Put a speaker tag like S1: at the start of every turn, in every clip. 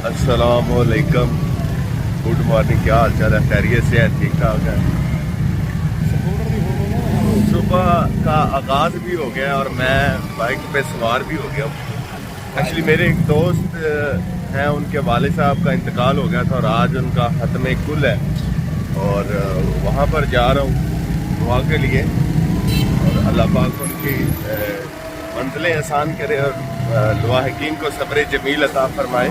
S1: अस्सलामुअलैकुम, good morning. क्या हाल चाल है? खैरियत से है? ठीक ठाक है। सुबह का आगाज़ भी हो गया और मैं बाइक पे सवार भी हो गया हूँ। एक्चुअली मेरे एक दोस्त हैं, उनके वाले साहब का इंतकाल हो गया था और आज उनका ख़त्म कुल है और वहाँ पर जा रहा हूँ दुआ के लिए। और अल्लाह पाक उनकी मंजिलें आसान करे और लवाहिकीन को सब्र जमील अता फरमाए।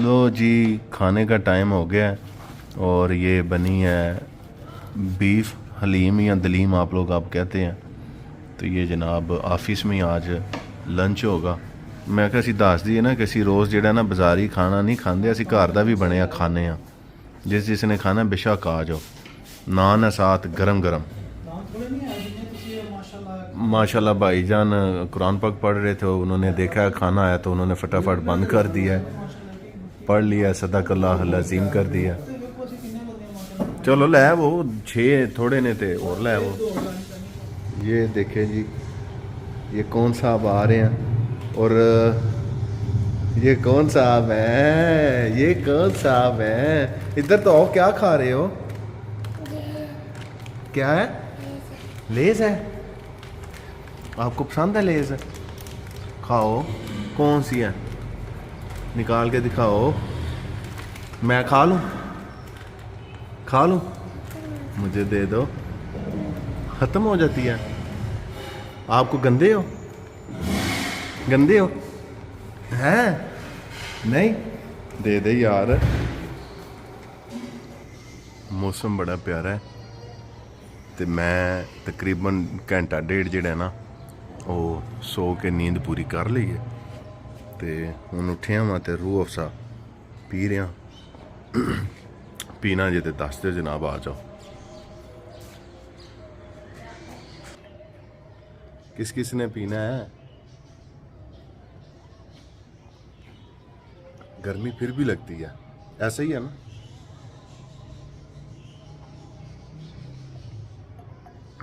S1: लो जी, खाने का टाइम हो गया है और ये बनी है बीफ हलीम या दलीम, आप लोग कहते हैं। तो ये जनाब ऑफिस में आज लंच होगा। मैं क्या दस दी ना कि रोज़ जो ना बाज़ारी खाना नहीं खाते, असी घर का भी बने खाने। जिस जिसने खाना बेशक आ जाओ। नान है साथ गरम गरम। माशाल्लाह भाईजान कुरान पाक पढ़ रहे थे, उन्होंने देखा खाना आया तो उन्होंने फटाफट बंद कर दिया, पढ़ लिया, सदाकल्लाह अज़ीम कर दिया। चलो लै वो 6 थोड़े ने थे और लै वो। ये देखें जी, ये कौन साहब आ रहे हैं और ये कौन साहब है, ये कौन साहब है? इधर तो आओ, क्या खा रहे हो? क्या है? लेज़ है। आपको पसंद है लेज़? खाओ। कौन सी है? निकाल के दिखाओ। मैं खा लूँ? खा लूँ? मुझे दे दो। ख़त्म हो जाती है। आपको गंदे हो? गंदे हो हैं? नहीं दे दे यार। मौसम बड़ा प्यारा है तो मैं तकरीबन घंटा डेढ़ जेड़ा ना वो सो के नींद पूरी कर ली है। तो हुण उठिया वां ते रूह अफ़ज़ा पी रहा। पीना जे ते दस दो जनाब, आ जाओ। किस किस ने पीना है? गर्मी फिर भी लगती है, ऐसा ही है ना?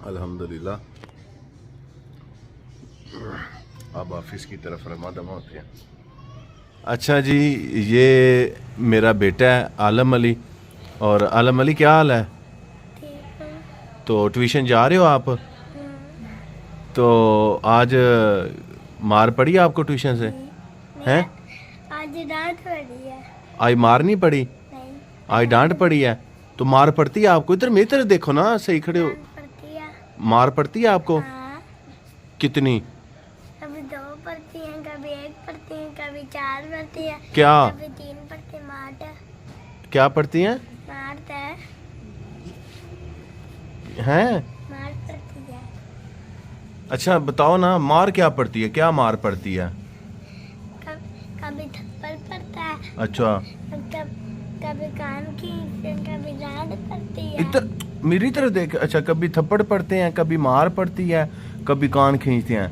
S1: अल्हम्दुलिल्लाह। अब ऑफिस की तरफ रमा दमा होते हैं। अच्छा जी, ये मेरा बेटा है आलम अली। और आलम अली, क्या हाल है? तो ट्यूशन जा रहे हो आप? तो आज मार पड़ी आपको ट्यूशन से? हैं?
S2: आज डांट पड़ी है।
S1: आज मार नहीं पड़ी?
S2: नहीं।
S1: आज डांट पड़ी है। तो मार पड़ती है आपको? इधर मेरी तरफ देखो ना, सही खड़े हो।
S2: पड़ती है।
S1: मार पड़ती है आपको?
S2: हाँ।
S1: कितनी?
S2: कभी 2 पड़ती हैं, कभी 1 पड़ती हैं, कभी 4 पड़ती है,
S1: क्या?
S2: कभी 3 पड़ती है। मारता है।
S1: क्या पड़ती हैं?
S2: मारता है।
S1: हैं?
S2: मार पड़ती है।
S1: अच्छा बताओ ना, मार क्या पड़ती है? क्या मार पड़ती है?
S2: कभी थप्पड़ पड़ता है।
S1: अच्छा।
S2: कभी कान की, फिर कभी डांट पड़ती है।
S1: इधर मेरी तरफ देख। अच्छा, कभी थप्पड़ पड़ते हैं, कभी मार पड़ती है, कभी कान खींचते हैं।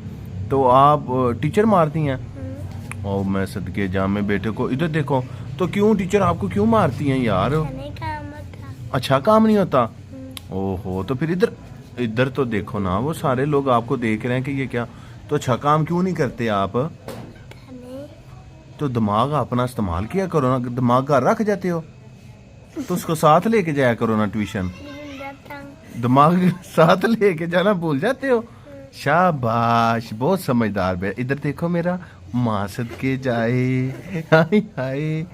S1: तो आप टीचर मारती हैं? ओ मैं सदके जामे बेटे को। इधर देखो तो, क्यों टीचर आपको क्यों मारती हैं यार?
S2: नहीं काम होता।
S1: अच्छा काम नहीं होता? ओहो, तो फिर इधर इधर तो देखो ना, वो सारे लोग आपको देख रहे हैं कि ये क्या। तो अच्छा काम क्यों नहीं करते आप?
S2: नहीं।
S1: तो दिमाग अपना इस्तेमाल किया करो ना। दिमाग घर रख जाते हो तो उसको साथ लेके जाया करो ना ट्यूशन। दिमाग साथ लेके जाना भूल जाते हो। शाबाश, बहुत समझदार बे। इधर देखो मेरा माँ सदके जाए। हाय हाय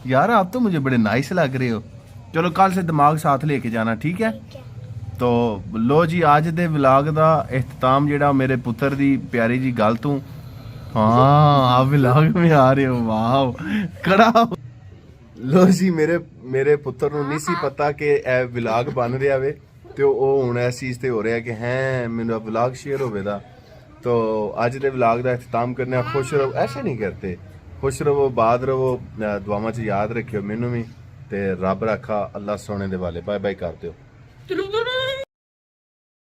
S1: यार, आप तो मुझे बड़े नाइस लग रहे हो। चलो कल से दिमाग साथ लेके जाना, ठीक है? तो लो जी, आज दे व्लॉग दा इख्तिताम जेड़ा मेरे पुत्र दी प्यारी जी गल तू। हाँ, आप व्लॉग में आ रहे हो, वाह कड़ा। लो जी, मेरे पुत्र ਨੂੰ नहीं सी पता कि ए व्लॉग बन रहा वे ਤੇ ਉਹ ਹੁਣ ਇਸ ਚੀਜ਼ ਤੇ ਹੋ ਰਿਹਾ ਕਿ ਹੈ ਮੈਨੂੰ व्लॉग शेयर होवेगा। तो आज दे व्लॉग ਦਾ इख्तिताम करने खुश रहो। ऐसे नहीं करते, खुश रवो बाद रवो दुआवां च याद रखियो मैनू भी ते रब रखा अल्लाह सोने दे वाले बाय बाय कर दियो